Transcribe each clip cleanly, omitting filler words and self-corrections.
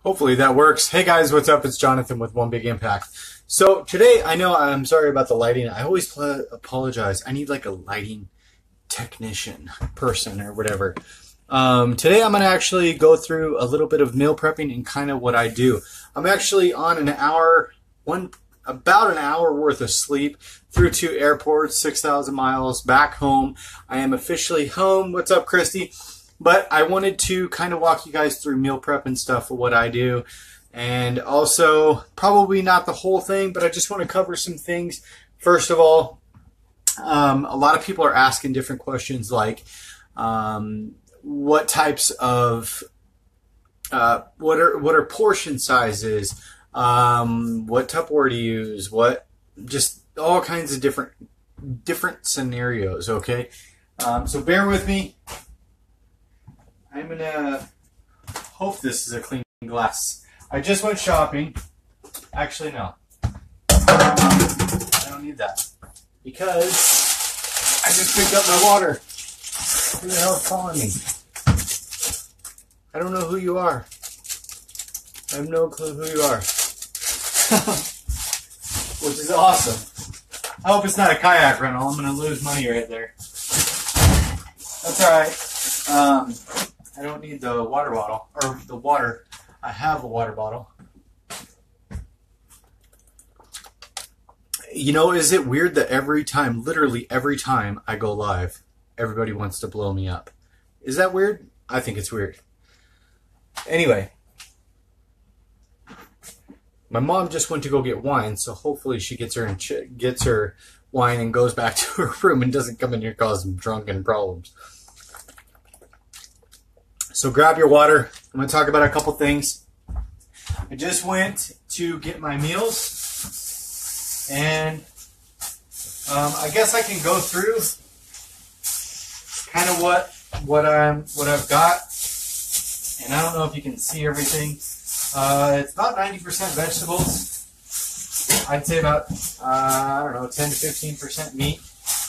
Hopefully that works. Hey guys, what's up? It's Jonathan with One Big Impact. So today, I know I'm sorry about the lighting. I always apologize. I need like a lighting technician person or whatever. Today I'm going to actually go through a little bit of meal prepping and kind of what I do. I'm actually on about an hour worth of sleep through 2 airports, 6,000 miles back home. I am officially home. What's up, Christy? But I wanted to kind of walk you guys through meal prep and stuff of what I do. And also, probably not the whole thing, but I just want to cover some things. First of all, a lot of people are asking different questions like, what types of, what are portion sizes? What Tupperware to use? Just all kinds of different scenarios, okay? So bear with me. I'm going to hope this is a clean glass. I just went shopping. Actually, no. I don't need that. Because I just picked up my water. Who the hell is calling me? I don't know who you are. I have no clue who you are. Which is awesome. I hope it's not a kayak rental. I'm going to lose money right there. That's alright. I don't need the water bottle, or the water. I have a water bottle. You know, is it weird that every time, literally every time I go live, everybody wants to blow me up? Is that weird? I think it's weird. Anyway, my mom just went to go get wine, so hopefully she gets her wine and goes back to her room and doesn't come in here causing drunken problems. So grab your water. I'm going to talk about a couple things. I just went to get my meals, and I guess I can go through kind of what I've got. And I don't know if you can see everything. It's about 90% vegetables. I'd say about I don't know, 10 to 15% meat.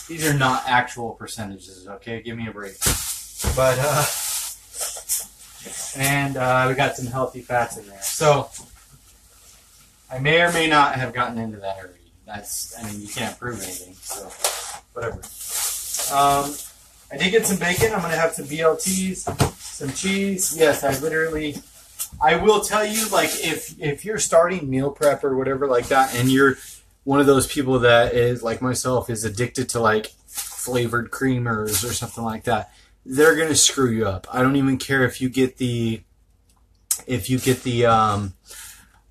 These are not actual percentages. Okay, give me a break. But and we got some healthy fats in there. So I may or may not have gotten into that already. I mean, you can't prove anything, so whatever. I did get some bacon. I'm going to have some BLTs, some cheese. Yes, I will tell you, like, if you're starting meal prep or whatever like that, and you're one of those people that is, like myself, is addicted to, like, flavored creamers or something like that, they're gonna screw you up. I don't even care if you get the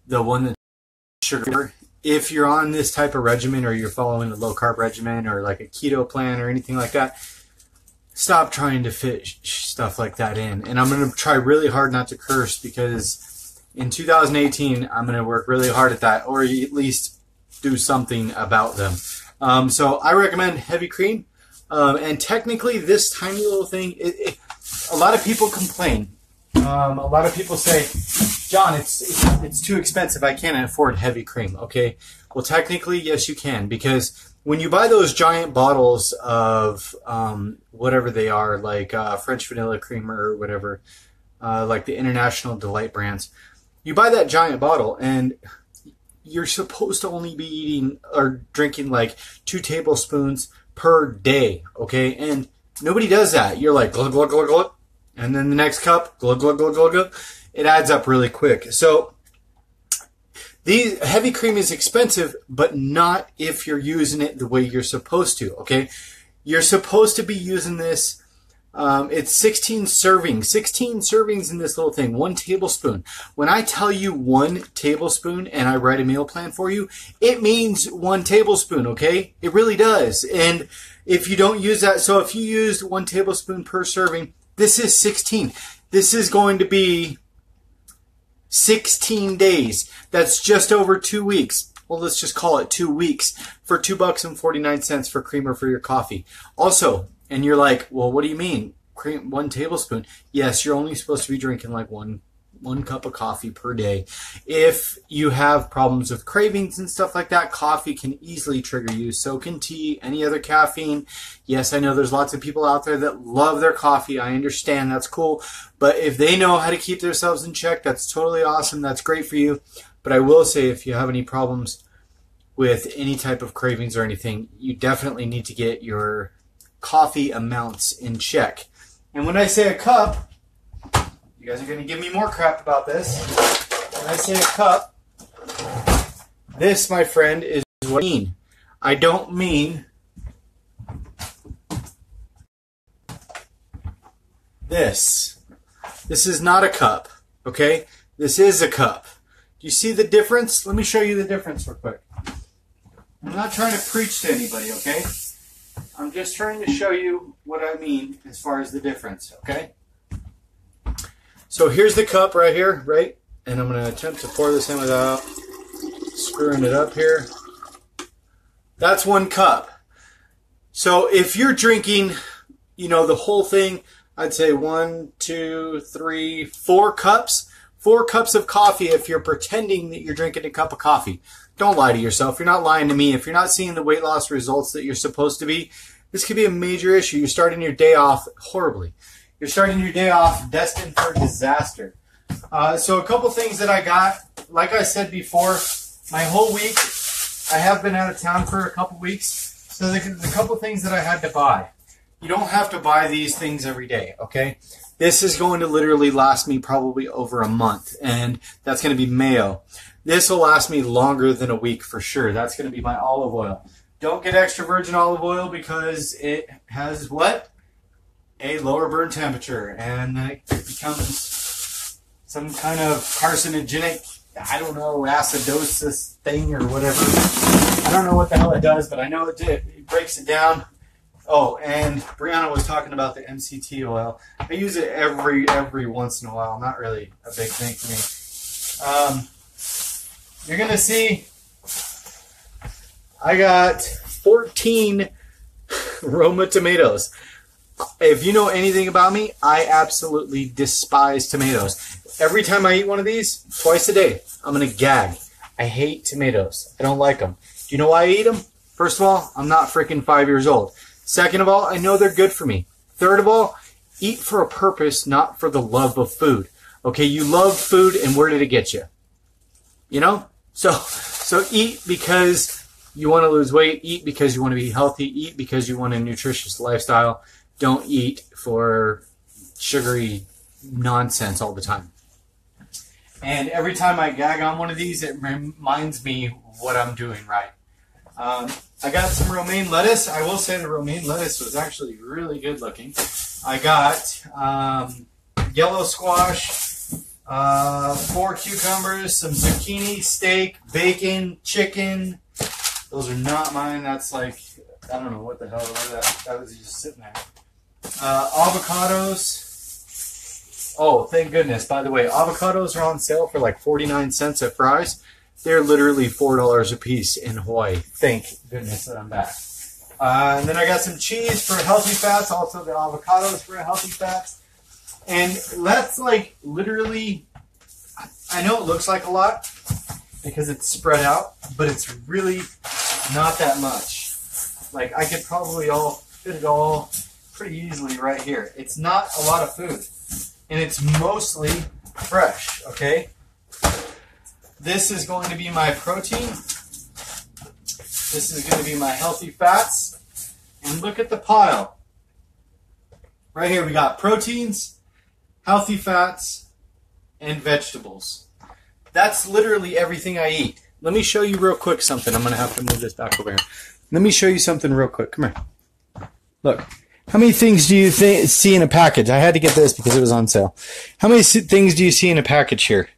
one that's sugar. If you're on this type of regimen, or you're following a low carb regimen, or like a keto plan or anything like that, stop trying to fit stuff like that in. And I'm gonna try really hard not to curse, because in 2018 I'm gonna work really hard at that, or at least do something about them. So I recommend heavy cream. And technically, this tiny little thing, a lot of people complain. A lot of people say, John, it's too expensive. I can't afford heavy cream. Okay, well, technically, yes, you can, because when you buy those giant bottles of whatever they are, like French vanilla cream or whatever, like the International Delight brands, you buy that giant bottle, and you're supposed to only be eating or drinking like 2 tablespoons per day, okay? And nobody does that. You're like, glug, glug, glug, glug, and then the next cup, glug, glug, glug, glug, glug. It adds up really quick. So these heavy cream is expensive, but not if you're using it the way you're supposed to, okay? You're supposed to be using this. It's 16 servings in this little thing, 1 tablespoon. When I tell you 1 tablespoon and I write a meal plan for you, it means 1 tablespoon, okay? It really does. And if you don't use that, so if you used 1 tablespoon per serving, this is 16. This is going to be 16 days. That's just over 2 weeks. Well, let's just call it 2 weeks for $2.49 for creamer for your coffee. Also, and you're like, well, what do you mean? Cream, 1 tablespoon? Yes, you're only supposed to be drinking like one 1 cup of coffee per day. If you have problems with cravings and stuff like that, coffee can easily trigger you. So can tea, any other caffeine. Yes, I know there's lots of people out there that love their coffee. I understand, that's cool. But if they know how to keep themselves in check, that's totally awesome. That's great for you. But I will say, if you have any problems with any type of cravings or anything, you definitely need to get your coffee amounts in check. And when I say a cup, you guys are going to give me more crap about this. When I say a cup, this, my friend, is what I mean. I don't mean this. This is not a cup, okay? This is a cup. Do you see the difference? Let me show you the difference real quick. I'm not trying to preach to anybody, okay? I'm just trying to show you what I mean as far as the difference, okay? So here's the cup right here, right? And I'm going to attempt to pour this in without screwing it up here. That's 1 cup. So if you're drinking, you know, the whole thing, I'd say 1, 2, 3, 4 cups. 4 cups of coffee if you're pretending that you're drinking a cup of coffee. Don't lie to yourself. You're not lying to me. If you're not seeing the weight loss results that you're supposed to be, this could be a major issue. You're starting your day off horribly. You're starting your day off destined for disaster. So a couple things that I got. Like I said before, my whole week, I have been out of town for a couple weeks. So the couple things that I had to buy. You don't have to buy these things every day, okay? This is going to literally last me probably over a month, and that's going to be mayo. This will last me longer than a week for sure. That's going to be my olive oil. Don't get extra virgin olive oil because it has what? A lower burn temperature, and it becomes some kind of carcinogenic, I don't know, acidosis thing or whatever. I don't know what the hell it does, but I know it breaks it down. Oh, and Brianna was talking about the MCT oil. I use it every once in a while. Not really a big thing for me. You're going to see I got 14 Roma tomatoes. If you know anything about me, I absolutely despise tomatoes. Every time I eat one of these, twice a day, I'm going to gag. I hate tomatoes. I don't like them. Do you know why I eat them? First of all, I'm not freaking 5 years old. Second of all, I know they're good for me. Third of all, eat for a purpose, not for the love of food. Okay, you love food, and where did it get you? You know? So eat because you want to lose weight. Eat because you want to be healthy. Eat because you want a nutritious lifestyle. Don't eat for sugary nonsense all the time. And every time I gag on one of these, it reminds me what I'm doing right. I got some romaine lettuce. I will say the romaine lettuce was actually really good looking. I got yellow squash, 4 cucumbers, some zucchini, steak, bacon, chicken. Those are not mine. That's like, I don't know what the hell that was just sitting there. Avocados. Oh, thank goodness. By the way, avocados are on sale for like 49 cents at Fry's. They're literally $4 a piece in Hawaii. Thank goodness that I'm back. And then I got some cheese for healthy fats, also the avocados for healthy fats. And that's like literally, I know it looks like a lot because it's spread out, but it's really not that much. Like I could probably fit it all pretty easily right here. It's not a lot of food, and it's mostly fresh, okay? This is going to be my protein. This is going to be my healthy fats. And look at the pile. Right here we got proteins, healthy fats, and vegetables. That's literally everything I eat. Let me show you real quick something. I'm going to have to move this back over here. Let me show you something real quick. Come here. Look. How many things do you see in a package? I had to get this because it was on sale. How many things do you see in a package here?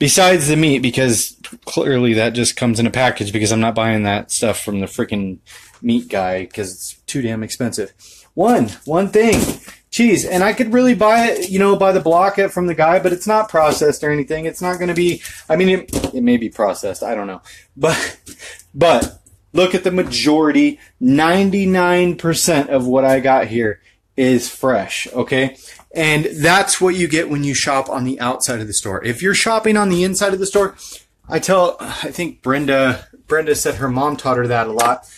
Besides the meat, because clearly that just comes in a package because I'm not buying that stuff from the freaking meat guy because it's too damn expensive. One thing. Cheese. And I could really buy it, you know, by the block from the guy, but it's not processed or anything. It's not going to be, I mean, it may be processed. I don't know. But look at the majority. 99% of what I got here is fresh, okay? And that's what you get when you shop on the outside of the store. If you're shopping on the inside of the store, I think Brenda said her mom taught her that a lot.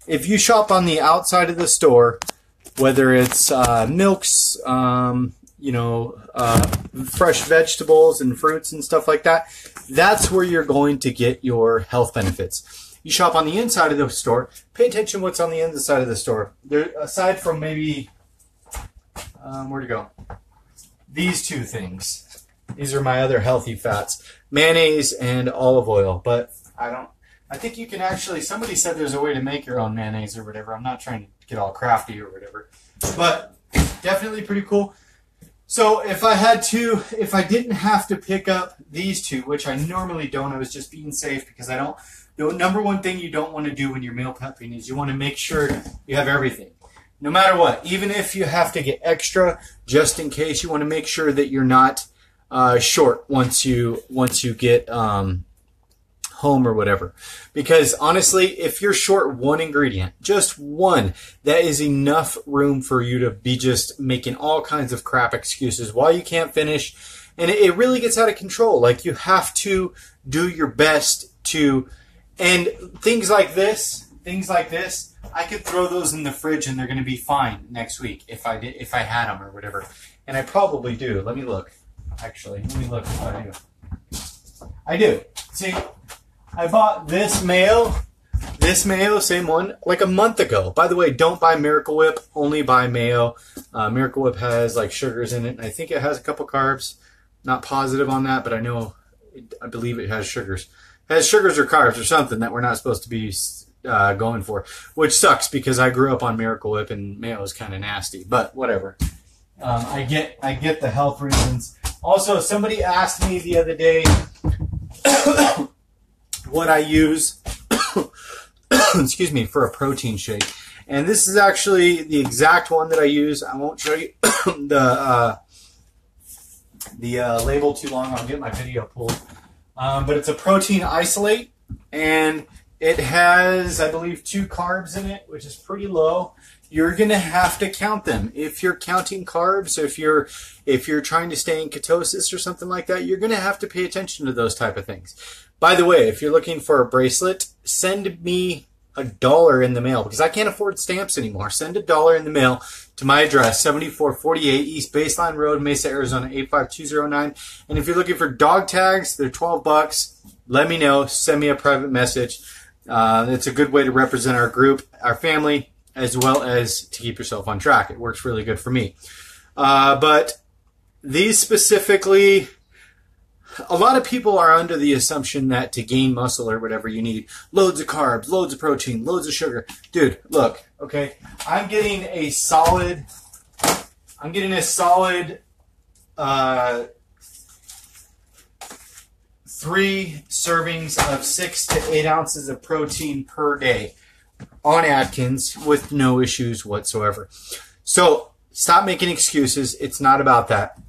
If you shop on the outside of the store, whether it's milks, fresh vegetables and fruits and stuff like that, that's where you're going to get your health benefits. You shop on the inside of the store, pay attention to what's on the inside of the store. There, aside from maybe, where'd it go? These two things. These are my other healthy fats, mayonnaise and olive oil. But I think you can actually, somebody said there's a way to make your own mayonnaise or whatever. I'm not trying to get all crafty or whatever, but definitely pretty cool. So if I didn't have to pick up these two, which I normally don't, I was just being safe because I don't, the number one thing you don't want to do when you're meal prepping is you want to make sure you have everything. No matter what, even if you have to get extra, just in case, you want to make sure that you're not short once you get home or whatever. Because honestly, if you're short one ingredient, just one, that is enough room for you to be just making all kinds of crap excuses while you can't finish. And it really gets out of control. Like, you have to do your best to, and things like this, I could throw those in the fridge and they're going to be fine next week if I had them or whatever. And I probably do. Let me look. Actually, let me look if I do. I do. See, I bought this mayo, same one, like a month ago. By the way, don't buy Miracle Whip, only buy mayo. Miracle Whip has like sugars in it, and I think it has a couple carbs. Not positive on that, but I believe it has sugars. It has sugars or carbs or something that we're not supposed to be going for, which sucks because I grew up on Miracle Whip and mayo is kind of nasty, but whatever. I get the health reasons. Also, somebody asked me the other day what I use excuse me, for a protein shake. And this is actually the exact one that I use. I won't show you the label too long. I'll get my video pulled. But it's a protein isolate, and it has, I believe, 2 carbs in it, which is pretty low. You're going to have to count them. If you're counting carbs, or if you're trying to stay in ketosis or something like that, you're going to have to pay attention to those type of things. By the way, if you're looking for a bracelet, send me $1 in the mail because I can't afford stamps anymore. Send $1 in the mail to my address, 7448 East Baseline Road, Mesa, Arizona, 85209. And if you're looking for dog tags, they're $12. Let me know. Send me a private message. It's a good way to represent our group, our family, as well as to keep yourself on track. It works really good for me. But these specifically, a lot of people are under the assumption that to gain muscle or whatever, you need loads of carbs, loads of protein, loads of sugar. Dude, look, okay, I'm getting a solid 3 servings of 6 to 8 ounces of protein per day on Atkins with no issues whatsoever. So stop making excuses. It's not about that.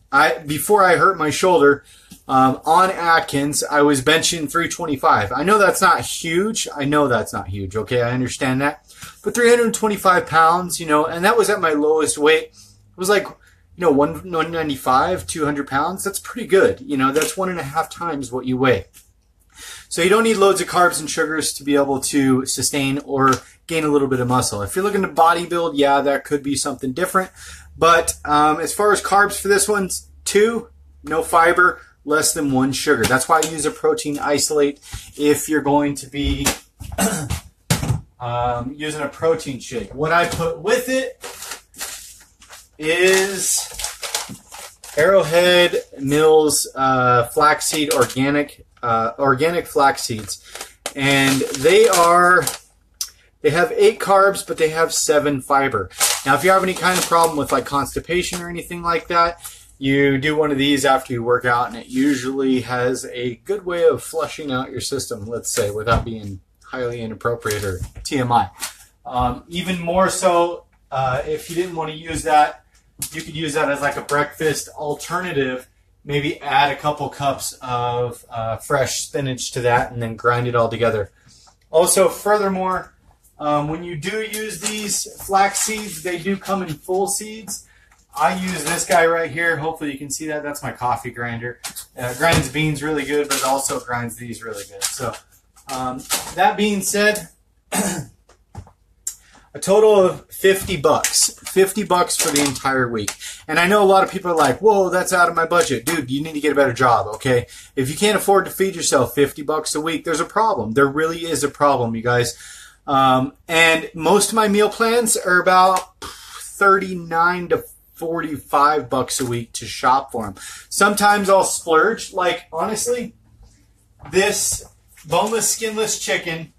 Before I hurt my shoulder, on Atkins, I was benching 325. I know that's not huge. Okay, I understand that. But 325 pounds, and that was at my lowest weight. It was like, 195, 200 pounds. That's pretty good. That's 1.5 times what you weigh. So you don't need loads of carbs and sugars to be able to sustain or gain a little bit of muscle. If you're looking to bodybuild, yeah, that could be something different. But as far as carbs for this one, 2, no fiber, less than 1 sugar. That's why I use a protein isolate if you're going to be using a protein shake. What I put with it is Arrowhead Mills flaxseed organic flax seeds, and they have 8 carbs, but they have 7 fiber. Now, if you have any kind of problem with like constipation or anything like that, you do one of these after you work out, and it usually has a good way of flushing out your system, let's say, without being highly inappropriate or TMI. Even more so, if you didn't want to use that, you could use that as like a breakfast alternative. Maybe add a couple cups of fresh spinach to that and then grind it all together. Also, furthermore, when you do use these flax seeds, they do come in full seeds. I use this guy right here. Hopefully you can see that. That's my coffee grinder. Grinds beans really good, but it also grinds these really good. So that being said, a total of $50. $50 for the entire week. And I know a lot of people are like, whoa, that's out of my budget. Dude, you need to get a better job, okay? If you can't afford to feed yourself $50 a week, there's a problem. There really is a problem, you guys. And most of my meal plans are about $39 to $45 a week to shop for them. Sometimes I'll splurge. Like, honestly, this boneless, skinless chicken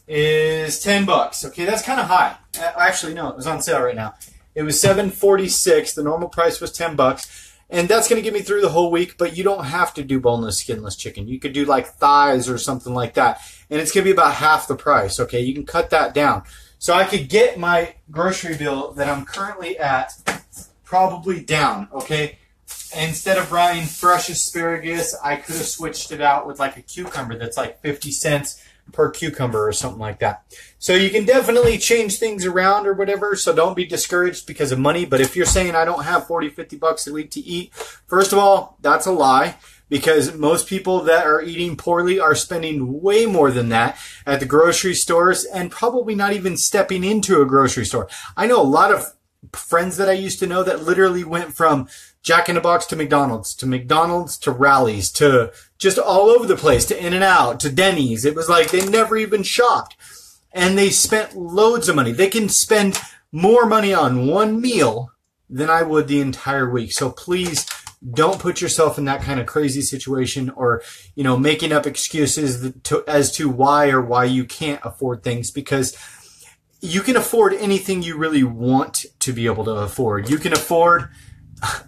is $10. Okay, that's kind of high. Actually, no, it was on sale right now. It was $7.46. The normal price was $10. And that's going to get me through the whole week, but you don't have to do boneless, skinless chicken. You could do like thighs or something like that. And it's going to be about half the price, okay? You can cut that down. So I could get my grocery bill that I'm currently at probably down, okay? Instead of buying fresh asparagus, I could have switched it out with like a cucumber that's like 50 cents per cucumber or something like that. So you can definitely change things around or whatever, so don't be discouraged because of money. But if you're saying I don't have 40, 50 bucks a week to eat, first of all, that's a lie, because most people that are eating poorly are spending way more than that at the grocery stores and probably not even stepping into a grocery store. I know a lot of friends that I used to know that literally went from Jack in the Box to McDonald's to Rally's to just all over the place, to In-N-Out, to Denny's. It was like they never even shopped. And they spent loads of money. They can spend more money on one meal than I would the entire week. So please don't put yourself in that kind of crazy situation or, you know, making up excuses as to why you can't afford things, because you can afford anything you really want to be able to afford. You can afford...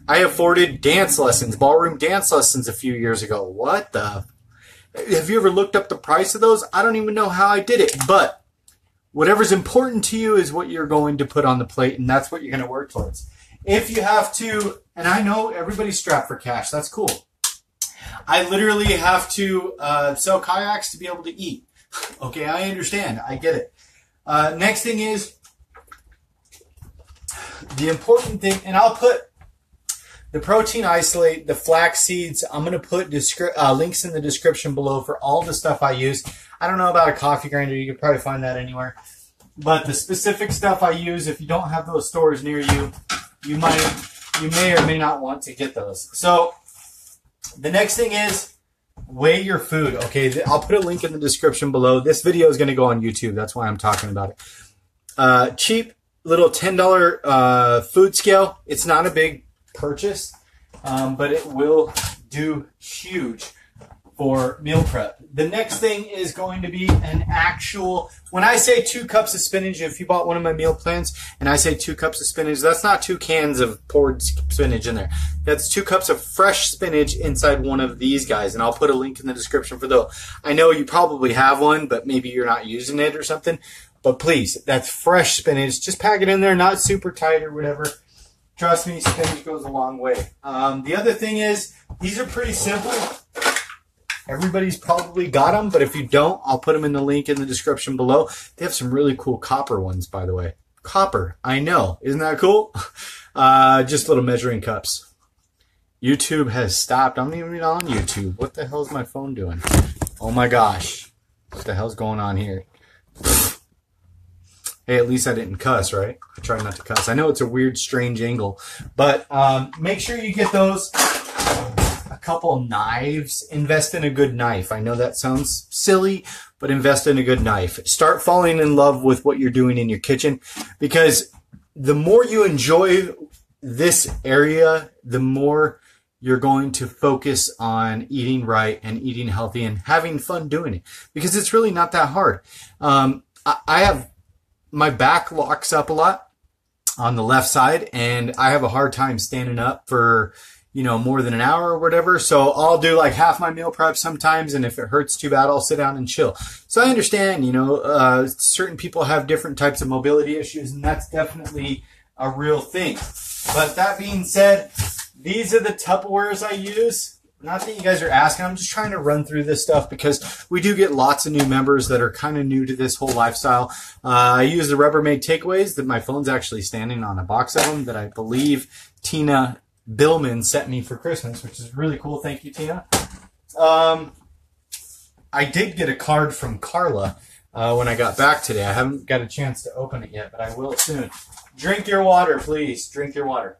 I afforded dance lessons, ballroom dance lessons a few years ago. What the? Have you ever looked up the price of those? I don't even know how I did it. But whatever's important to you is what you're going to put on the plate, and that's what you're going to work towards. If you have to, and I know everybody's strapped for cash. That's cool. I literally have to sell kayaks to be able to eat. Okay, I understand. I get it. Next thing is the important thing, and I'll put the protein isolate, the flax seeds. I'm going to put links in the description below for all the stuff I use. I don't know about a coffee grinder. You could probably find that anywhere. But the specific stuff I use, if you don't have those stores near you, you may or may not want to get those. So the next thing is weigh your food. Okay, I'll put a link in the description below. This video is going to go on YouTube. That's why I'm talking about it. Cheap little $10 food scale. It's not a big purchase, but it will do huge for meal prep. The next thing is going to be an actual, when I say 2 cups of spinach, if you bought one of my meal plans and I say 2 cups of spinach, that's not 2 cans of poured spinach in there. That's 2 cups of fresh spinach inside one of these guys, and I'll put a link in the description for those. I know you probably have one, but maybe you're not using it or something, but please, that's fresh spinach. Just pack it in there, not super tight or whatever. Trust me, spinach goes a long way. The other thing is, these are pretty simple. Everybody's probably got them, but if you don't, I'll put them in the link in the description below. They have some really cool copper ones, by the way. Copper, I know. Isn't that cool? Just little measuring cups. YouTube has stopped. I'm not even on YouTube. What the hell is my phone doing? Oh my gosh. What the hell's going on here? Hey, at least I didn't cuss, right? I try not to cuss. I know it's a weird, strange angle, but make sure you get those. A couple knives. Invest in a good knife. I know that sounds silly, but invest in a good knife. Start falling in love with what you're doing in your kitchen, because the more you enjoy this area, the more you're going to focus on eating right and eating healthy and having fun doing it, because it's really not that hard. My back locks up a lot on the left side, and I have a hard time standing up for, you know, more than an hour or whatever. So I'll do like half my meal prep sometimes, and if it hurts too bad, I'll sit down and chill. So I understand, you know, certain people have different types of mobility issues, and that's definitely a real thing. But that being said, these are the Tupperwares I use. not that you guys are asking, I'm just trying to run through this stuff because we do get lots of new members that are kind of new to this whole lifestyle. I use the Rubbermaid takeaways that my phone's actually standing on a box of them that I believe Tina Billman sent me for Christmas, which is really cool. Thank you, Tina. I did get a card from Carla when I got back today. I haven't got a chance to open it yet, but I will soon. Drink your water, please. Drink your water.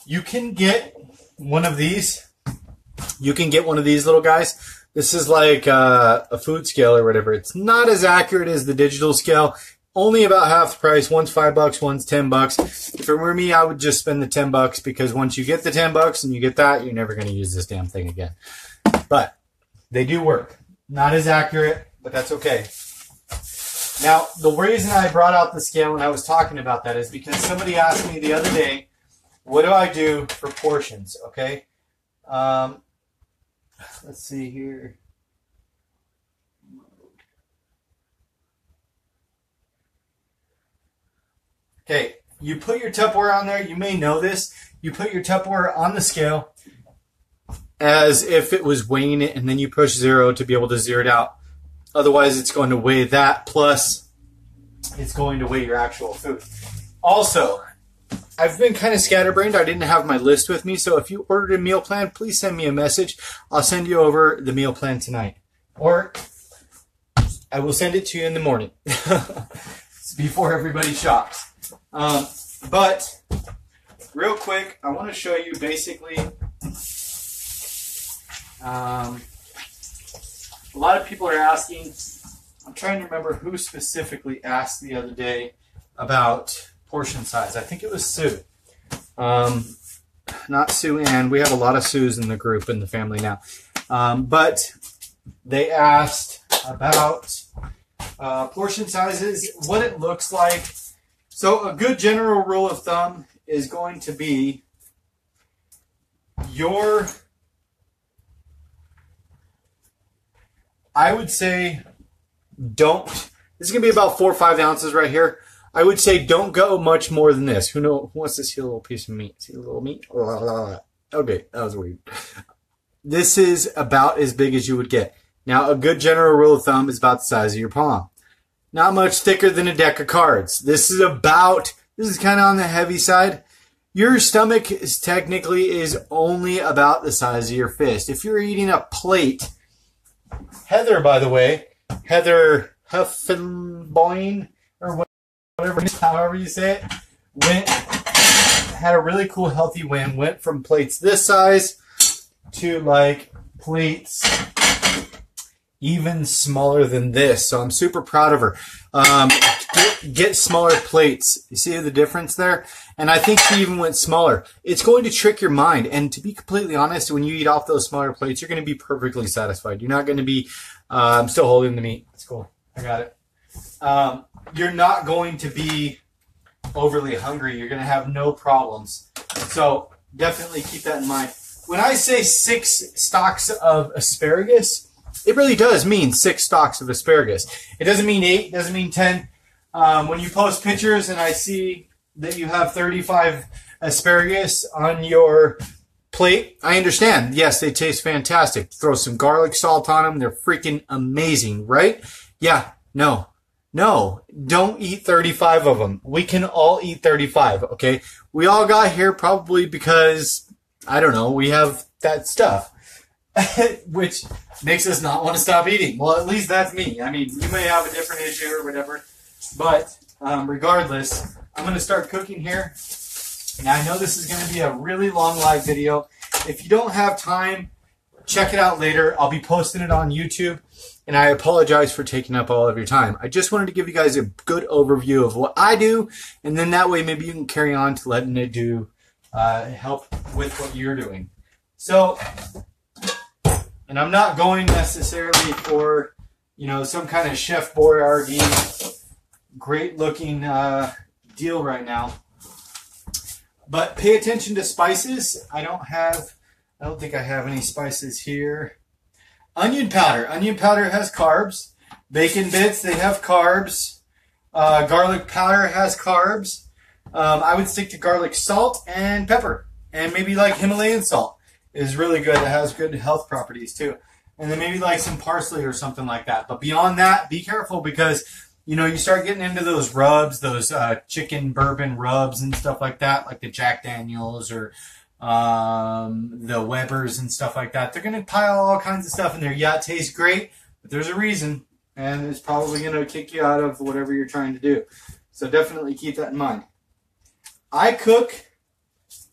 You can get one of these. You can get one of these little guys. This is like a food scale or whatever. It's not as accurate as the digital scale. Only about half the price. One's $5, one's $10. If it were me, I would just spend the $10 because once you get the $10 and you get that, you're never going to use this damn thing again. But they do work. Not as accurate, but that's okay. Now, the reason I brought out the scale and I was talking about that is because somebody asked me the other day, what do I do for portions? Okay. Let's see here. Okay, you put your Tupperware on there. You may know this. You put your Tupperware on the scale as if it was weighing it, and then you push 0 to be able to zero it out. Otherwise, it's going to weigh that, plus it's going to weigh your actual food. Also, I've been kind of scatterbrained. I didn't have my list with me, so if you ordered a meal plan, please send me a message. I'll send you over the meal plan tonight. Or I will send it to you in the morning before everybody shops. But real quick, I want to show you basically a lot of people are asking, I'm trying to remember who specifically asked the other day about portion size. I think it was Sue. Not Sue Ann. We have a lot of Sues in the group, in the family now. But they asked about portion sizes, what it looks like. So a good general rule of thumb is going to be I would say this is going to be about 4 or 5 ounces right here. I would say don't go much more than this. Who wants to see a little piece of meat? See a little meat? Okay, that was weird. This is about as big as you would get. Now, a good general rule of thumb is about the size of your palm. Not much thicker than a deck of cards. This is kind of on the heavy side. Your stomach is only about the size of your fist. If you're eating a plate, Heather, by the way, Heather Huffenboyne, or whatever, however you say it, had a really cool healthy win. Went from plates this size to like plates even smaller than this. So I'm super proud of her. Get smaller plates. You see the difference there? And I think she even went smaller. It's going to trick your mind. And to be completely honest, when you eat off those smaller plates, you're going to be perfectly satisfied. You're not going to be, I'm still holding the meat. It's cool. I got it. You're not going to be overly hungry. You're going to have no problems. So definitely keep that in mind. When I say 6 stalks of asparagus, it really does mean 6 stalks of asparagus. It doesn't mean 8. It doesn't mean 10. When you post pictures and I see that you have 35 asparagus on your plate, I understand. Yes, they taste fantastic. Throw some garlic salt on them. They're freaking amazing, right? Yeah, no, don't eat 35 of them. We can all eat 35, okay? We all got here probably because, I don't know, we have that stuff, which makes us not want to stop eating. Well, at least that's me. I mean, you may have a different issue or whatever, but regardless, I'm going to start cooking here. Now, I know this is going to be a really long live video. If you don't have time, check it out later. I'll be posting it on YouTube, and I apologize for taking up all of your time. I just wanted to give you guys a good overview of what I do, and then that way maybe you can carry on to letting it do help with what you're doing. So, and I'm not going necessarily for, some kind of Chef Boyardee great looking deal right now. But pay attention to spices. I don't think I have any spices here. Onion powder. Onion powder has carbs. Bacon bits, they have carbs. Garlic powder has carbs. I would stick to garlic salt and pepper. And maybe like Himalayan salt is really good. It has good health properties too. And then maybe like some parsley or something like that. But beyond that, be careful because, you know, you start getting into those rubs, those chicken bourbon rubs and stuff like that, like the Jack Daniels or the Weber's and stuff like that. They're going to pile all kinds of stuff in there. Yeah, it tastes great, but there's a reason. And it's probably going to kick you out of whatever you're trying to do. So definitely keep that in mind. I cook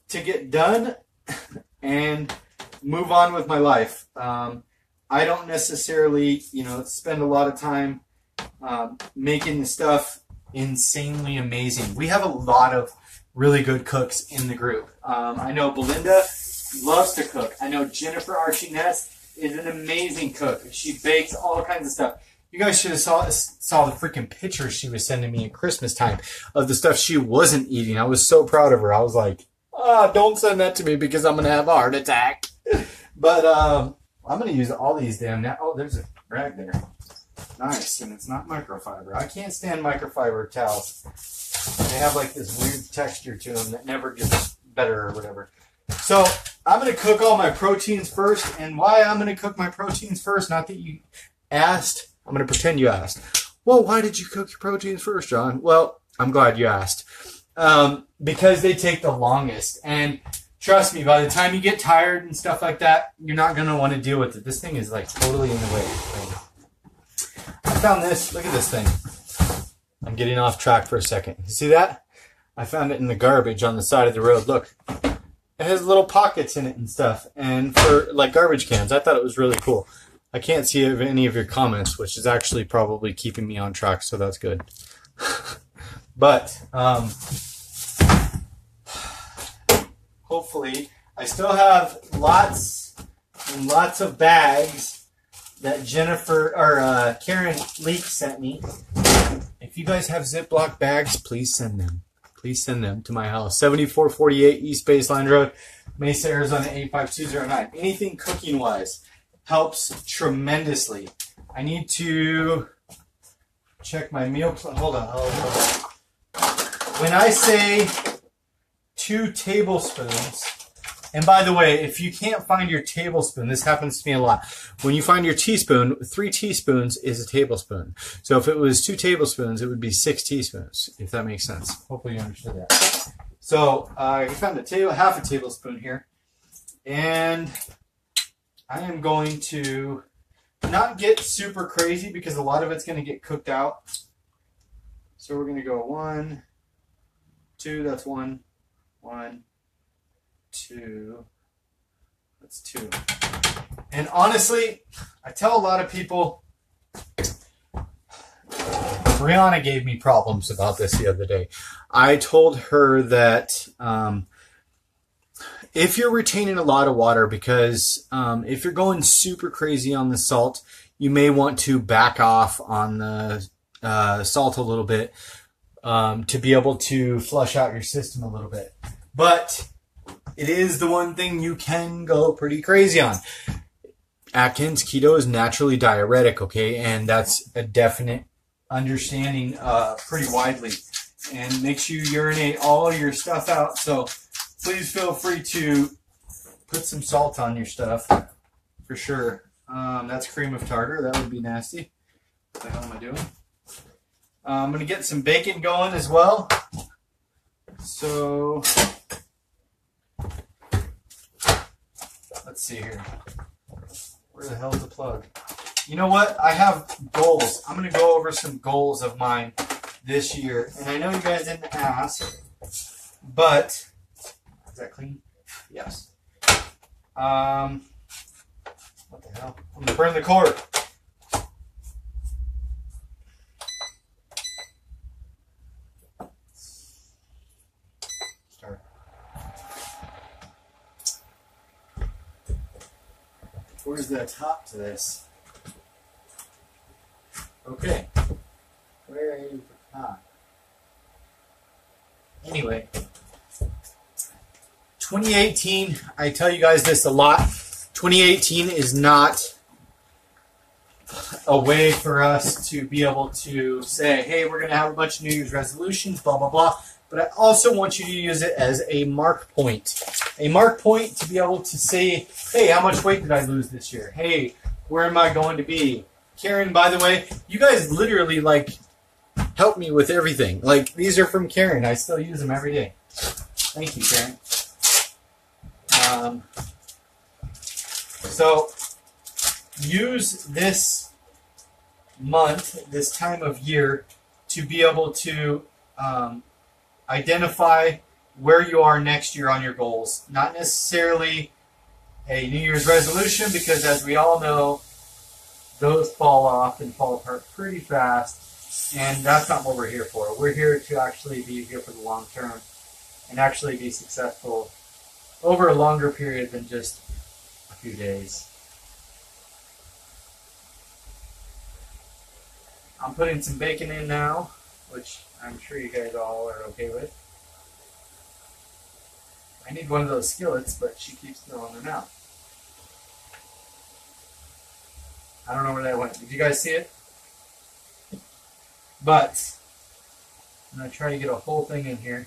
to get done and move on with my life. I don't necessarily, you know, spend a lot of time making the stuff insanely amazing. We have a lot of really good cooks in the group. I know Belinda loves to cook. I know Jennifer Archiness is an amazing cook. She bakes all kinds of stuff. You guys should have saw the freaking pictures she was sending me at Christmas time of the stuff she wasn't eating. I was so proud of her. I was like, don't send that to me because I'm going to have a heart attack. But I'm going to use all these damn now. Oh, there's a rag there. Nice. And it's not microfiber. I can't stand microfiber towels. They have like this weird texture to them that never gets better or whatever. So I'm going to cook all my proteins first. And why I'm going to cook my proteins first, not that you asked, I'm going to pretend you asked. Well, why did you cook your proteins first, John? Well, I'm glad you asked. Because they take the longest. And trust me, by the time you get tired and stuff like that, you're not going to want to deal with it. This thing is like totally in the way. I found this. Look at this thing. I'm getting off track for a second. You see that? I found it in the garbage on the side of the road. Look. It has little pockets in it and stuff. And for like garbage cans, I thought it was really cool. I can't see any of your comments, which is actually probably keeping me on track, so that's good. But hopefully, I still have lots and lots of bags that Jennifer or Karen Leak sent me. If you guys have Ziploc bags, please send them. Please send them to my house. 7448 East Baseline Road, Mesa, Arizona 85209. Anything cooking-wise helps tremendously. I need to check my meal plan. Hold on. When I say 2 tablespoons, and by the way, if you can't find your tablespoon, this happens to me a lot. When you find your teaspoon, 3 teaspoons is a tablespoon. So if it was 2 tablespoons, it would be 6 teaspoons, if that makes sense. Hopefully you understood that. So I found half a tablespoon here. And I am going to not get super crazy because a lot of it's going to get cooked out. So we're going to go 1, 2, that's 1, 1, 2, that's 2. And honestly, I tell a lot of people, Brianna gave me problems about this the other day. I told her that if you're retaining a lot of water, because if you're going super crazy on the salt, you may want to back off on the salt a little bit to be able to flush out your system a little bit. But it is the one thing you can go pretty crazy on. Atkins keto is naturally diuretic, okay? And that's a definite understanding pretty widely. And makes you urinate all your stuff out. So please feel free to put some salt on your stuff, for sure. That's cream of tartar. That would be nasty. What the hell am I doing? I'm going to get some bacon going as well. So, let's see here. Where the hell's the plug? You know what? I have goals. I'm going to go over some goals of mine this year. And I know you guys didn't ask, but is that clean? Yes. What the hell? I'm going to burn the cord. Start. Where's the top to this? Okay. Where is the top? Anyway. 2018, I tell you guys this a lot. 2018 is not a way for us to be able to say, hey, we're going to have a bunch of New Year's resolutions, blah, blah, blah. But I also want you to use it as a mark point. A mark point to be able to say, hey, how much weight did I lose this year? Hey, where am I going to be? Karen, by the way, you guys literally, like, help me with everything. Like, these are from Karen. I still use them every day. Thank you, Karen. So, use this month, this time of year, to be able to identify where you are next year on your goals. Not necessarily a New Year's resolution, because as we all know, those fall off and fall apart pretty fast, and that's not what we're here for. We're here to actually be here for the long term and actually be successful over a longer period than just a few days. I'm putting some bacon in now, which I'm sure you guys all are okay with. I need one of those skillets, but she keeps throwing them out. I don't know where that went. Did you guys see it? But I'm going to try to get a whole thing in here.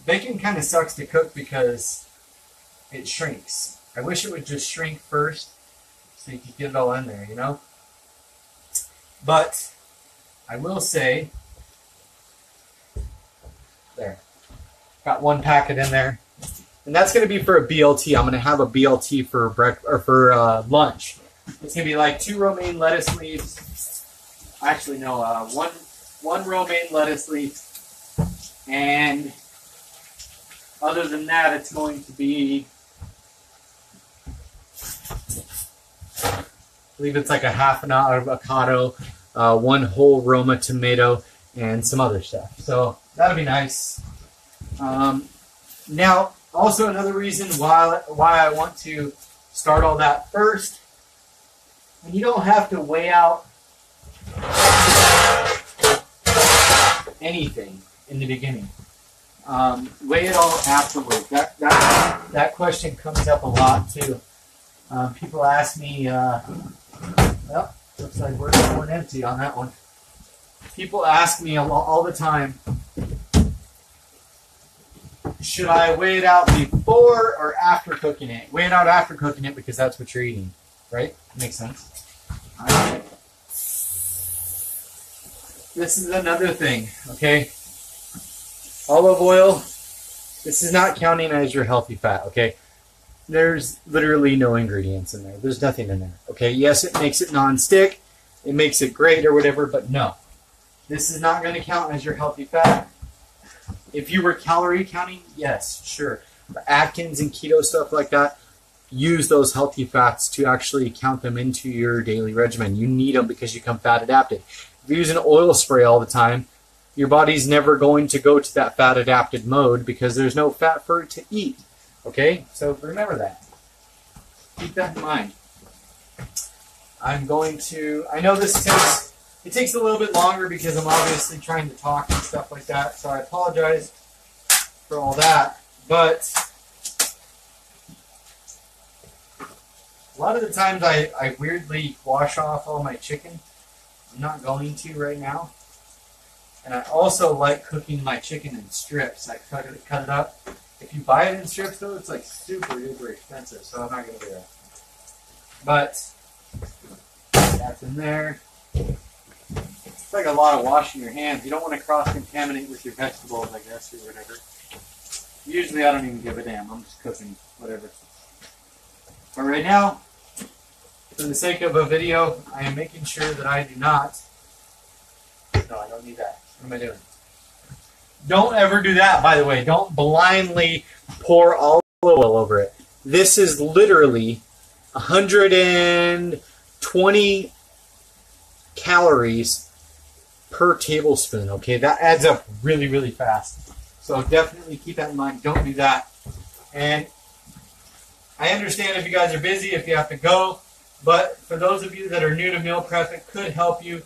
Bacon kind of sucks to cook because it shrinks. I wish it would just shrink first so you could get it all in there, you know? But I will say, there, got one packet in there, and that's going to be for a BLT. I'm going to have a BLT for lunch. It's going to be like 2 romaine lettuce leaves. Actually, no, one romaine lettuce leaf, and other than that, it's going to be, I believe it's like a half an avocado, 1 whole Roma tomato, and some other stuff. So that'll be nice. Now, also another reason why I want to start all that first, and you don't have to weigh out anything in the beginning. Weigh it all afterwards. That question comes up a lot too. People ask me, well, looks like we're going empty on that one. People ask me all the time, should I weigh it out before or after cooking it? Weigh it out after cooking it because that's what you're eating, right? Makes sense. All right. This is another thing, okay? Olive oil, this is not counting as your healthy fat, okay? There's literally no ingredients in there. There's nothing in there, okay? Yes, it makes it non-stick. It makes it great or whatever, but no. This is not going to count as your healthy fat. If you were calorie counting, yes, sure. But Atkins and keto stuff like that, use those healthy fats to actually count them into your daily regimen. You need them because you become fat adapted. If you're using oil spray all the time, your body's never going to go to that fat adapted mode because there's no fat for it to eat. Okay? So remember that. Keep that in mind. I'm going to, I know this takes a little bit longer because I'm obviously trying to talk and stuff like that, so I apologize for all that. But a lot of the times I weirdly wash off all my chicken. I'm not going to right now. And I also like cooking my chicken in strips. I cut it up. If you buy it in strips, though, it's like super duper expensive, so I'm not going to do that. But that's in there. It's like a lot of washing your hands. You don't want to cross-contaminate with your vegetables, I guess, or whatever. Usually I don't even give a damn. I'm just cooking whatever. But right now, for the sake of a video, I am making sure that I do not. No, I don't need that. What am I doing? Don't ever do that, by the way. Don't blindly pour olive oil over it. This is literally 120 calories per tablespoon, okay? That adds up really, really fast. So definitely keep that in mind. Don't do that. And I understand if you guys are busy, if you have to go, but for those of you that are new to meal prep, it could help you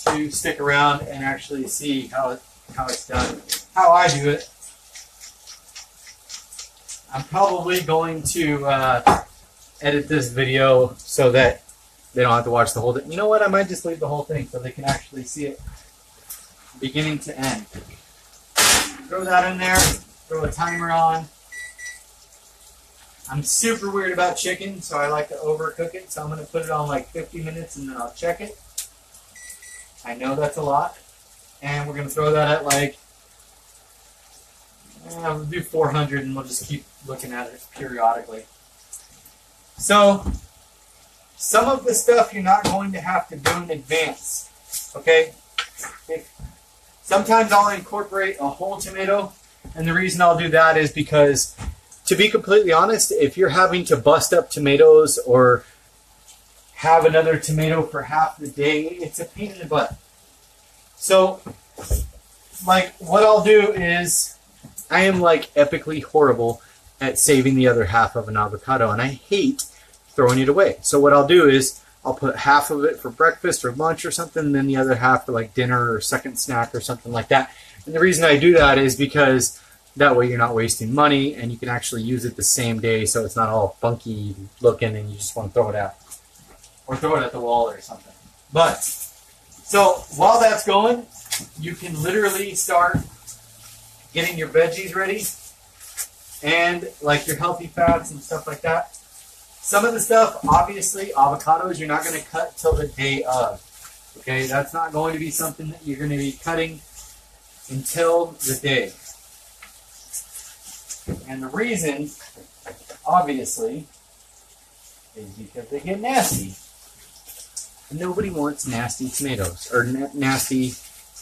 to stick around and actually see how it's done. How I do it. I'm probably going to edit this video so that They don't have to watch the whole thing. You know what? I might just leave the whole thing so they can actually see it beginning to end. Throw that in there. Throw a timer on. I'm super weird about chicken, so I like to overcook it. So I'm going to put it on like 50 minutes and then I'll check it. I know that's a lot. And we're going to throw that at like, we'll do 400 and we'll just keep looking at it periodically. So, some of the stuff you're not going to have to do in advance. Okay? Sometimes I'll incorporate a whole tomato. And the reason I'll do that is because, to be completely honest, if you're having to bust up tomatoes or have another tomato for half the day, it's a pain in the butt. So, like, what I'll do is, I am like epically horrible at saving the other half of an avocado, and I hate throwing it away. So what I'll do is, I'll put half of it for breakfast or lunch or something, and then the other half for like dinner or second snack or something like that. And the reason I do that is because that way you're not wasting money and you can actually use it the same day so it's not all funky looking and you just want to throw it out. Or throw it at the wall or something. But, so while that's going, you can literally start getting your veggies ready and like your healthy fats and stuff like that. Some of the stuff, obviously, avocados, you're not going to cut till the day of. Okay, that's not going to be something that you're going to be cutting until the day. And the reason, obviously, is because they get nasty. And nobody wants nasty tomatoes, or nasty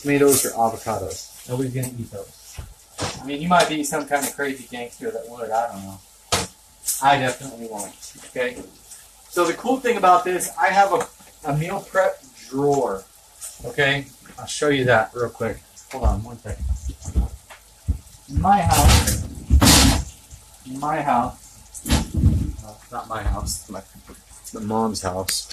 tomatoes or avocados. Nobody's going to eat those. I mean, you might be some kind of crazy gangster that would, I don't know. I definitely won't. Okay? So the cool thing about this, I have a meal prep drawer. Okay? I'll show you that real quick. Hold on one second. In my house, well, it's not my house, it's my mom's house.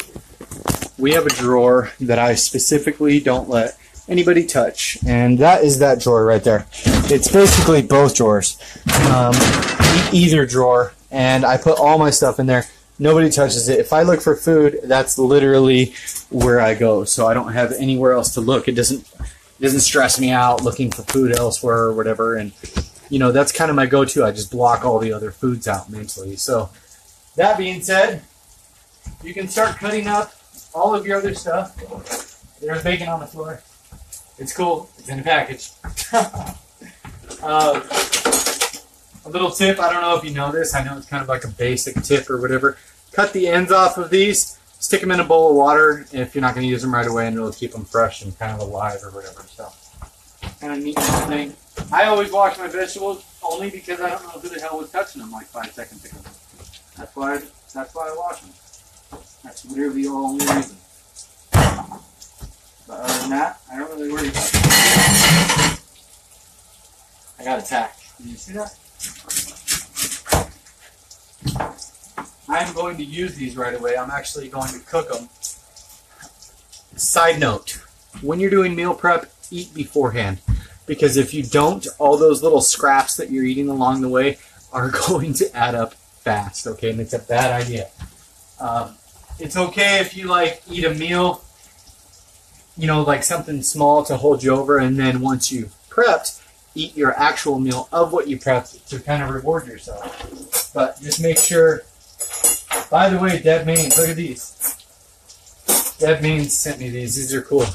We have a drawer that I specifically don't let anybody touch, and that is that drawer right there. It's basically both drawers, either drawer, and I put all my stuff in there. Nobody touches it. If I look for food, that's literally where I go, so I don't have anywhere else to look. It doesn't stress me out looking for food elsewhere or whatever, and you know, that's kind of my go-to. I just block all the other foods out mentally. So that being said, you can start cutting up all of your other stuff. There's bacon on the floor. It's cool. It's in a package. A little tip. I don't know if you know this. I know it's kind of like a basic tip or whatever. Cut the ends off of these. Stick them in a bowl of water if you're not going to use them right away, and it'll keep them fresh and kind of alive or whatever. So kind of neat little thing. I always wash my vegetables only because I don't know who the hell was touching them like 5 seconds ago. That's why I wash them. That's literally the only reason. But other than that, I don't really worry about it. I got attacked. Did you see that? I'm going to use these right away. I'm actually going to cook them. Side note, when you're doing meal prep, eat beforehand. Because if you don't, all those little scraps that you're eating along the way are going to add up fast, okay? And it's a bad idea. It's okay if you like eat a meal, you know, like something small to hold you over, and then once you've prepped, eat your actual meal of what you prepped to kind of reward yourself. But just make sure. By the way, Deb Maines, look at these. Deb Maines sent me these. These are cool.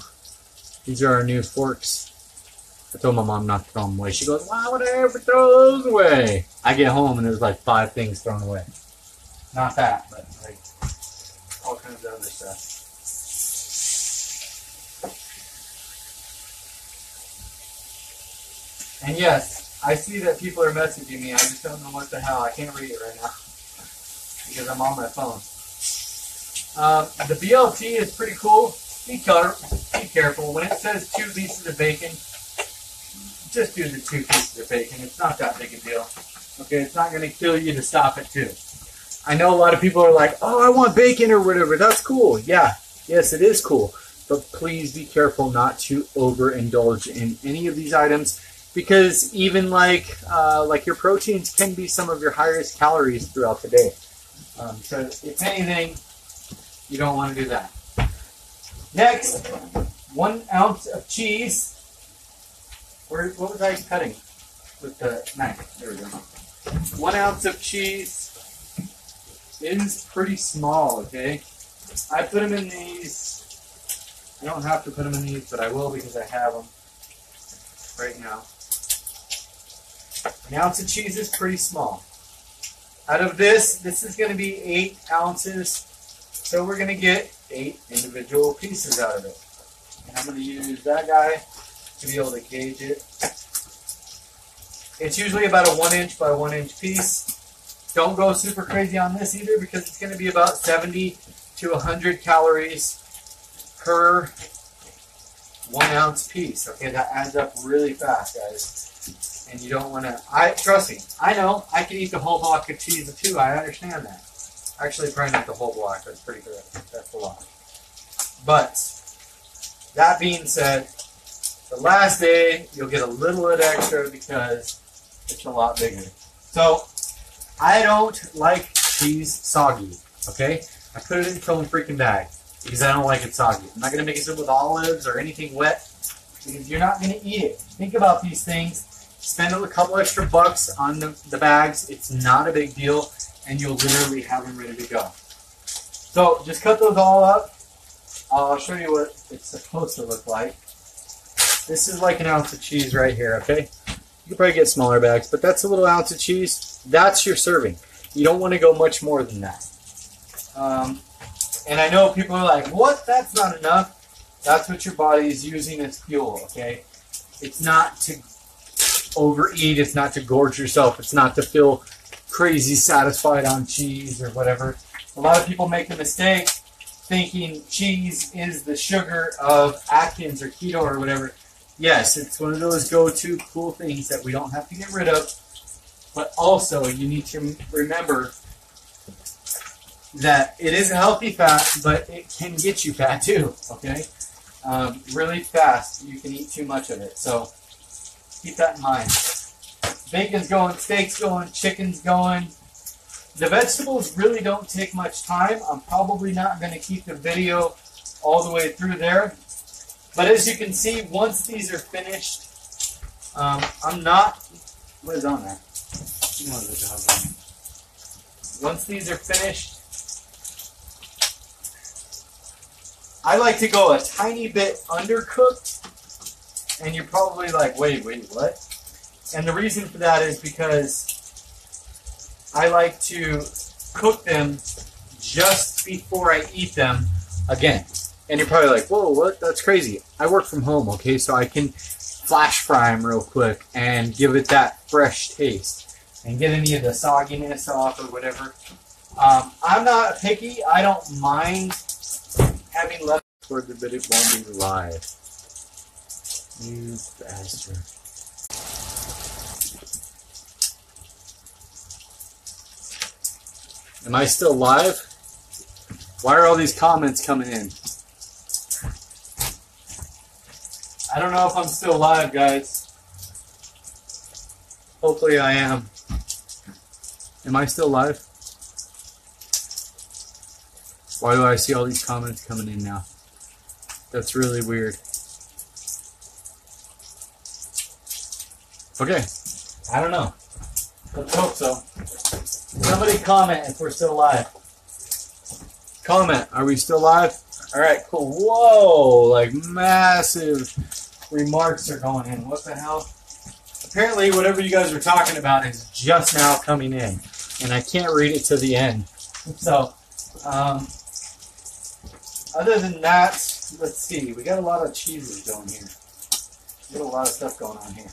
These are our new forks. I told my mom not to throw them away. She goes, why would I ever throw those away? I get home and there's like 5 things thrown away. Not that, but like all kinds of other stuff. And yes, I see that people are messaging me. I just don't know what the hell. I can't read it right now because I'm on my phone. The BLT is pretty cool. Be careful. When it says 2 pieces of bacon, just do the 2 pieces of bacon. It's not that big a deal. Okay, it's not going to kill you to stop at 2. I know a lot of people are like, oh, I want bacon or whatever. That's cool. Yeah, yes, it is cool. But please be careful not to overindulge in any of these items, because even like your proteins can be some of your highest calories throughout the day. So if anything, You don't want to do that. Next, 1 ounce of cheese. What was I cutting with the knife? There we go. 1 ounce of cheese is pretty small, okay? I put them in these. I don't have to put them in these, but I will because I have them right now. 1 ounce of cheese is pretty small. Out of this is going to be 8 ounces, so we're going to get 8 individual pieces out of it. And I'm going to use that guy to be able to gauge it. It's usually about a 1 inch by 1 inch piece. Don't go super crazy on this either because it's going to be about 70 to 100 calories per 1 ounce piece. Okay, that adds up really fast, guys. And you don't want to, trust me, I know, I can eat the whole block of cheese too, I understand that. Actually, probably not the whole block, that's pretty good, that's a lot. But, that being said, the last day, you'll get a little bit extra because it's a lot bigger. So, I don't like cheese soggy, okay? I put it in its own freaking bag because I don't like it soggy. I'm not going to mix it with olives or anything wet because you're not going to eat it. Think about these things. Spend a couple extra bucks on the bags. It's not a big deal, and you'll literally have them ready to go. So just cut those all up. I'll show you what it's supposed to look like. This is like 1 ounce of cheese right here, okay? You can probably get smaller bags, but that's a little ounce of cheese. That's your serving. You don't want to go much more than that. And I know people are like, what? That's not enough. That's what your body is using as fuel, okay? It's not to overeat, it's not to gorge yourself, it's not to feel crazy satisfied on cheese or whatever. A lot of people make the mistake thinking cheese is the sugar of Atkins or keto or whatever. Yes, it's one of those go-to cool things that we don't have to get rid of, but also you need to remember that it is a healthy fat, but it can get you fat too, okay? Really fast, you can eat too much of it, so keep that in mind. Bacon's going, steak's going, chicken's going. The vegetables really don't take much time. I'm probably not going to keep the video all the way through there. But as you can see, once these are finished, I'm not... What is on there? You know the dog's on there. Once these are finished, I like to go a tiny bit undercooked. And you're probably like, wait, what? And the reason for that is because I like to cook them just before I eat them again. And you're probably like, whoa, what? That's crazy. I work from home, okay? So I can flash fry them real quick and give it that fresh taste and get any of the sogginess off or whatever. I'm not picky. I don't mind having left toward it, but it won't be live. You bastard. Am I still live? Why are all these comments coming in? I don't know if I'm still live, guys. Hopefully I am. Am I still live? Why do I see all these comments coming in now? That's really weird. Okay, I don't know. Let's hope so. Somebody comment if we're still live. Comment, are we still live? Alright, cool. Whoa, like massive remarks are going in. What the hell? Apparently, whatever you guys were talking about is just now coming in. And I can't read it to the end. So, other than that, let's see. We got a lot of cheeses going here. We got a lot of stuff going on here.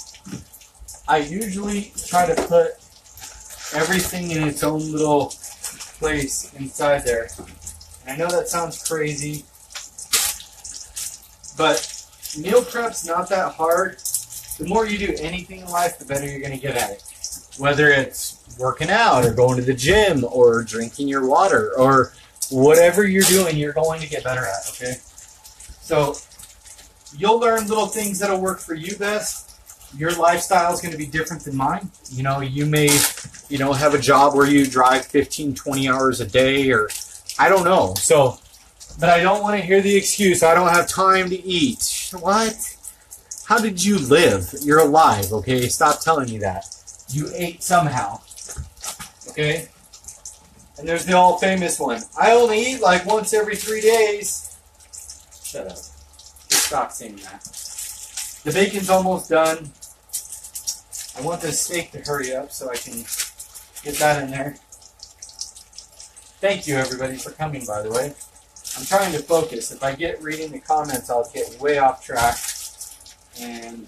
I usually try to put everything in its own little place inside there. And I know that sounds crazy, but meal prep's not that hard. The more you do anything in life, the better you're going to get at it. Whether it's working out or going to the gym or drinking your water or whatever you're doing, you're going to get better at, okay? So you'll learn little things that'll work for you best. Your lifestyle is going to be different than mine. You know, you may, have a job where you drive 15, 20 hours a day or I don't know. So But I don't want to hear the excuse, I don't have time to eat. What? How did you live? You're alive, okay? Stop telling me that. You ate somehow. Okay? And there's the all famous one. I only eat like once every 3 days. Shut up. Just stop saying that. The bacon's almost done. I want this steak to hurry up so I can get that in there. Thank you everybody for coming, by the way. I'm trying to focus. If I get reading the comments, I'll get way off track. And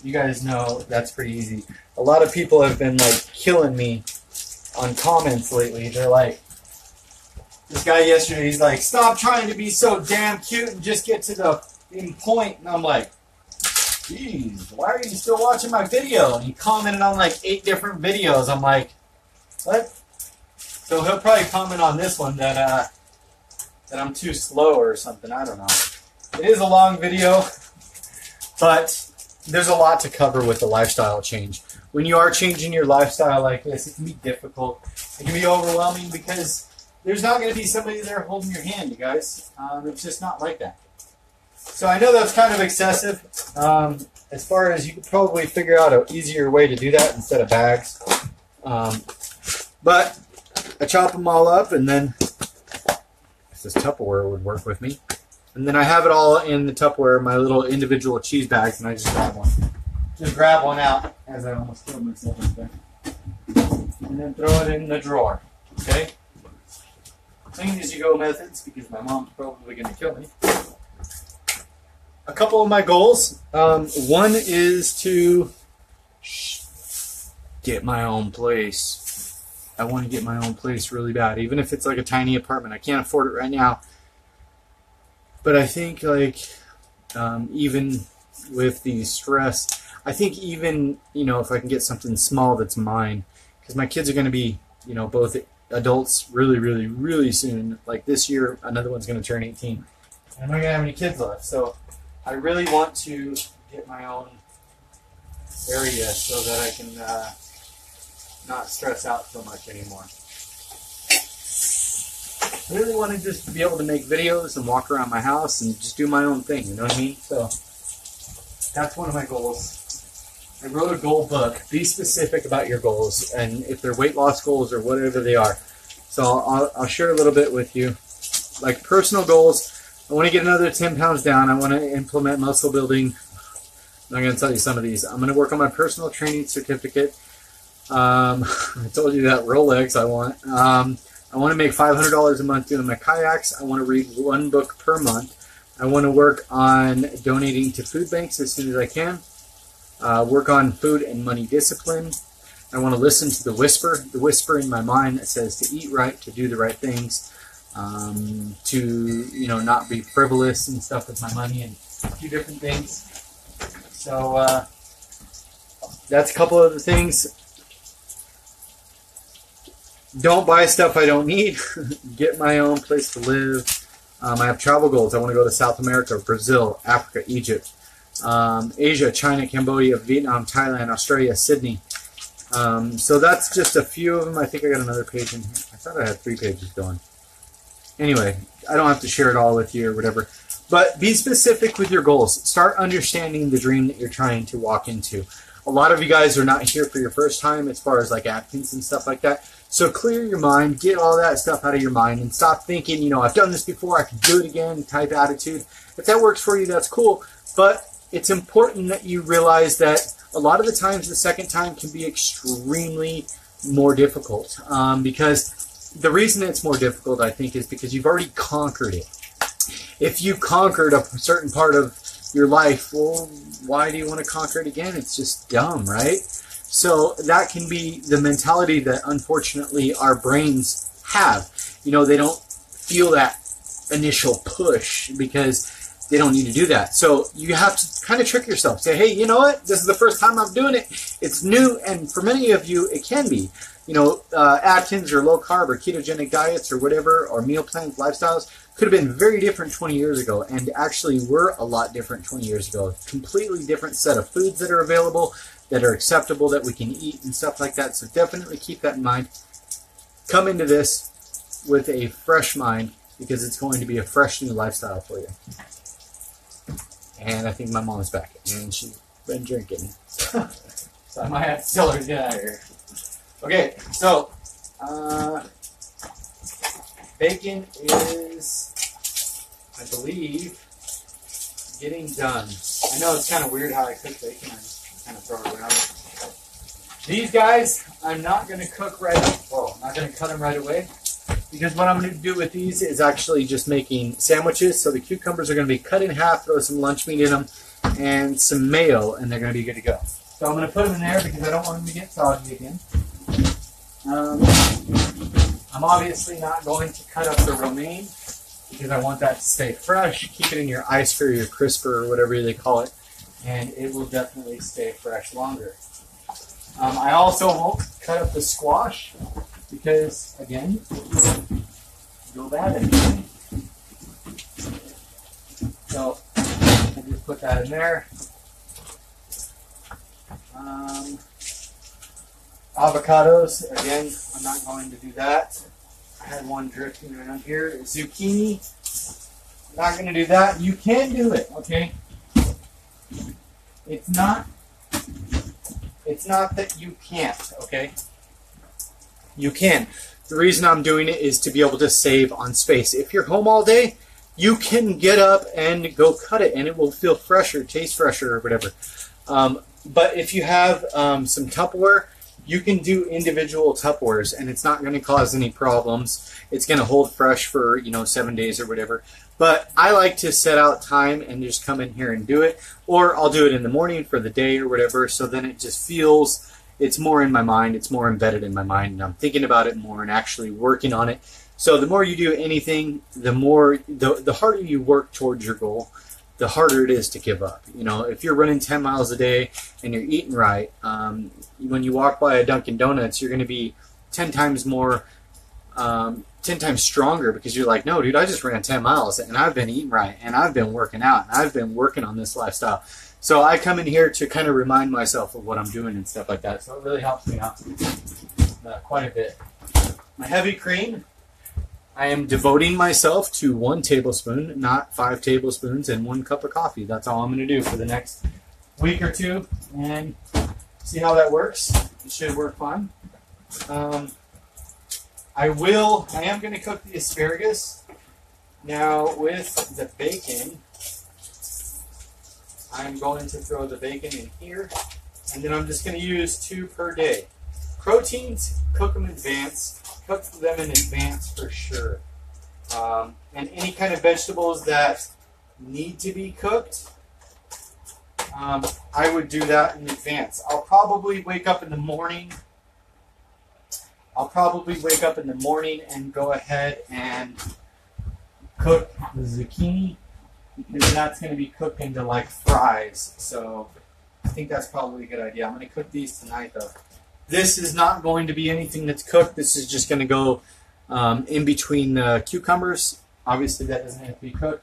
you guys know that's pretty easy. A lot of people have been like killing me on comments lately. They're like, this guy yesterday, he's like, stop trying to be so damn cute and just get to the point. And I'm like, geez, why are you still watching my video? And he commented on like 8 different videos. I'm like, what? So he'll probably comment on this one that I'm too slow or something. I don't know. It is a long video, but there's a lot to cover with the lifestyle change. When you are changing your lifestyle like this, it can be difficult. It can be overwhelming because there's not going to be somebody there holding your hand, you guys. It's just not like that. So I know that's kind of excessive. As far as you could probably figure out an easier way to do that instead of bags. But I chop them all up, and then this Tupperware would work with me. And then I have it all in the Tupperware, my little individual cheese bags, and I just grab one. Just grab one out, as I almost killed myself right there. And then throw it in the drawer. Okay? Clean as you go methods, because my mom's probably going to kill me. A couple of my goals. One is to get my own place. I want to get my own place really bad, even if it's like a tiny apartment. I can't afford it right now. But I think like even with the stress, I think even, you know, if I can get something small that's mine, because my kids are going to be, you know, both adults really, really, really soon. Like this year, another one's going to turn 18. And I'm not going to have any kids left. So I really want to get my own area so that I can not stress out so much anymore. I really want to just be able to make videos and walk around my house and just do my own thing, you know what I mean? So that's one of my goals. I wrote a goal book. Be specific about your goals, and if they're weight loss goals or whatever they are. So I'll share a little bit with you. Like personal goals, I want to get another 10 pounds down. I want to implement muscle building. I'm not going to tell you some of these. I'm going to work on my personal training certificate. I told you that Rolex I want. I want to make $500 a month doing my kayaks. I want to read 1 book per month. I want to work on donating to food banks as soon as I can. Work on food and money discipline. I want to listen to the whisper in my mind that says to eat right, to do the right things, to, you know, not be frivolous and stuff with my money, and a few different things. So that's a couple of the things. Don't buy stuff I don't need. Get my own place to live. I have travel goals. I want to go to South America, Brazil, Africa, Egypt, Asia, China, Cambodia, Vietnam, Thailand, Australia, Sydney. So that's just a few of them. I think I got another page in here. I thought I had 3 pages going. Anyway, I don't have to share it all with you or whatever. But be specific with your goals. Start understanding the dream that you're trying to walk into. A lot of you guys are not here for your first time as far as like Atkins and stuff like that. So clear your mind, get all that stuff out of your mind, and stop thinking, you know, I've done this before, I can do it again type attitude. If that works for you, that's cool. But it's important that you realize that a lot of the times the second time can be extremely more difficult. Because the reason it's more difficult, I think, is because you've already conquered it. If you conquered a certain part of your life, well, why do you want to conquer it again? It's just dumb, right? So that can be the mentality that unfortunately our brains have. You know, they don't feel that initial push because they don't need to do that. So you have to kind of trick yourself. Say, hey, you know what? This is the first time I'm doing it. It's new, and for many of you, it can be. You know, Atkins or low carb or ketogenic diets or whatever, or meal plans, lifestyles, could have been very different 20 years ago, and actually were a lot different 20 years ago. Completely different set of foods that are available, that are acceptable, that we can eat and stuff like that. So definitely keep that in mind. Come into this with a fresh mind because it's going to be a fresh new lifestyle for you. And I think my mom's back, and she's been drinking. So I might have to tell her to get out of here. Okay, so bacon is, I believe, getting done. I know it's kind of weird how I cook bacon. I just kind of throw it around. These guys, I'm not going to cook right away. Well, I'm not going to cut them right away. Because what I'm going to do with these is actually just making sandwiches. So the cucumbers are going to be cut in half, throw some lunch meat in them, and some mayo, and they're going to be good to go. So I'm going to put them in there because I don't want them to get soggy again. I'm obviously not going to cut up the romaine because I want that to stay fresh. Keep it in your ice or your crisper or whatever they call it, and it will definitely stay fresh longer. I also won't cut up the squash because, again, go bad at it. So I just put that in there. Avocados, again, I'm not going to do that. I had one drifting around here. Zucchini, I'm not going to do that. You can do it, okay? It's not that you can't, okay? You can. The reason I'm doing it is to be able to save on space. If you're home all day, you can get up and go cut it, and it will feel fresher, taste fresher, or whatever. But if you have some Tupperware, you can do individual Tupperwares, and it's not going to cause any problems. It's going to hold fresh for 7 days or whatever. But I like to set out time and just come in here and do it, or I'll do it in the morning for the day or whatever. So then it just feels it's more in my mind, it's more embedded in my mind, and I'm thinking about it more and actually working on it. So the more you do anything, the harder you work towards your goal, the harder it is to give up. If you're running 10 miles a day and you're eating right, when you walk by a Dunkin' Donuts, you're going to be 10 times more, 10 times stronger because you're like, no, dude, I just ran 10 miles and I've been eating right and I've been working out and I've been working on this lifestyle. So I come in here to kind of remind myself of what I'm doing and stuff like that. So it really helps me out quite a bit. My heavy cream, I am devoting myself to 1 tablespoon, not 5 tablespoons, and 1 cup of coffee. That's all I'm going to do for the next week or two, and see how that works. It should work fine. I am going to cook the asparagus. Now with the bacon, I'm going to throw the bacon in here, and then I'm just going to use 2 per day. Proteins, cook them in advance. Cook them in advance for sure. And any kind of vegetables that need to be cooked, I would do that in advance. I'll probably wake up in the morning. And go ahead and cook the zucchini because that's going to be cooked into like fries. So I think that's probably a good idea. I'm going to cook these tonight though. This is not going to be anything that's cooked. This is just going to go in between the cucumbers. Obviously, that doesn't have to be cooked.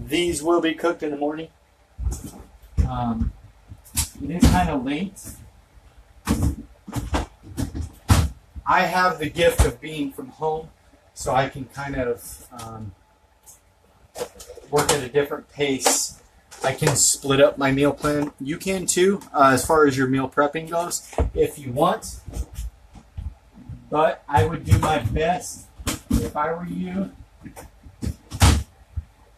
These will be cooked in the morning. It is kind of late. I have the gift of being from home, so I can kind of work at a different pace. I can split up my meal plan. You can too, as far as your meal prepping goes, if you want. But I would do my best, if I were you,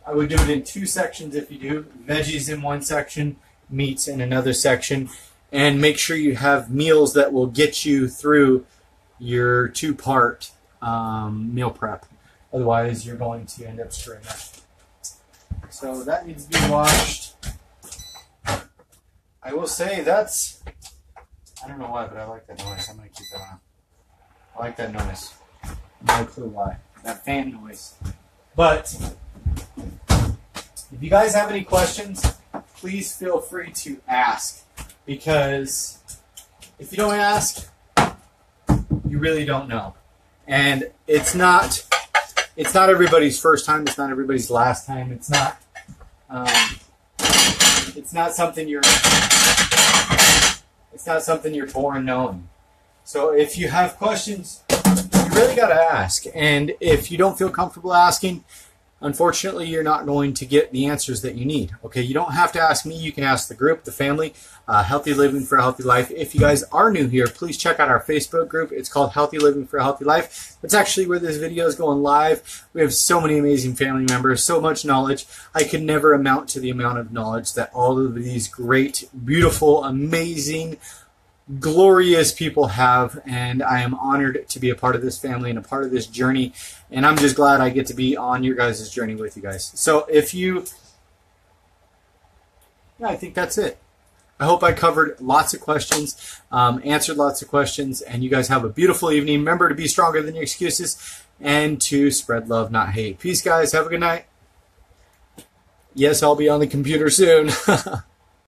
I would do it in 2 sections if you do. Veggies in 1 section, meats in another section. And make sure you have meals that will get you through your 2-part meal prep. Otherwise, you're going to end up screwing up. So that needs to be washed. I will say that's, I don't know why, but I like that noise. I'm going to keep that on. I like that noise. No clue why. That fan noise. But if you guys have any questions, please feel free to ask. Because if you don't ask, you really don't know. And it's not everybody's first time. It's not everybody's last time. It's not something you're born knowing. So if you have questions, you really got to ask. And if you don't feel comfortable asking, unfortunately, you're not going to get the answers that you need. Okay, you don't have to ask me. You can ask the group, the family, Healthy Living for a Healthy Life. If you guys are new here, please check out our Facebook group. It's called Healthy Living for a Healthy Life. That's actually where this video is going live. We have so many amazing family members, so much knowledge. I could never amount to the amount of knowledge that all of these great, beautiful, amazing, glorious people have, and I am honored to be a part of this family and a part of this journey, and I'm just glad I get to be on your guys' journey with you guys. So I think that's it. I hope I covered lots of questions, answered lots of questions, and you guys have a beautiful evening. Remember to be stronger than your excuses and to spread love, not hate. Peace, guys. Have a good night. Yes, I'll be on the computer soon.